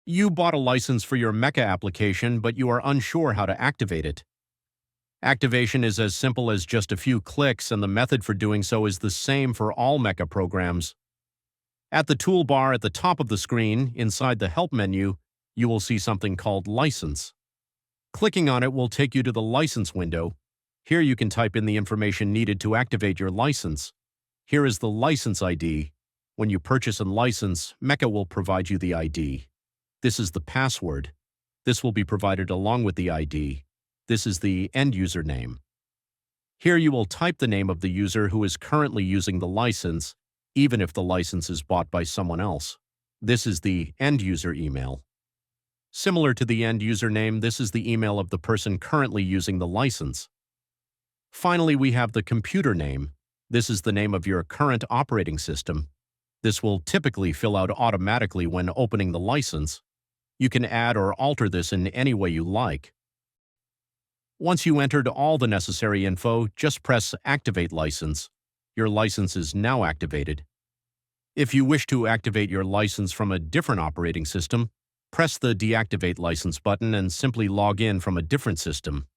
You bought a license for your Meca application, but you are unsure how to activate it. Activation is as simple as just a few clicks, and the method for doing so is the same for all Meca programs. At the toolbar at the top of the screen, inside the Help menu, you will see something called License. Clicking on it will take you to the License window. Here you can type in the information needed to activate your license. Here is the license ID. When you purchase and license, Meca will provide you the ID. This is the password. This will be provided along with the ID. This is the end user name. Here you will type the name of the user who is currently using the license, even if the license is bought by someone else. This is the end user email. Similar to the end user name, this is the email of the person currently using the license. Finally, we have the computer name. This is the name of your current operating system. This will typically fill out automatically when opening the license. You can add or alter this in any way you like. Once you entered all the necessary info, just press Activate License. Your license is now activated. If you wish to activate your license from a different operating system, press the Deactivate License button and simply log in from a different system.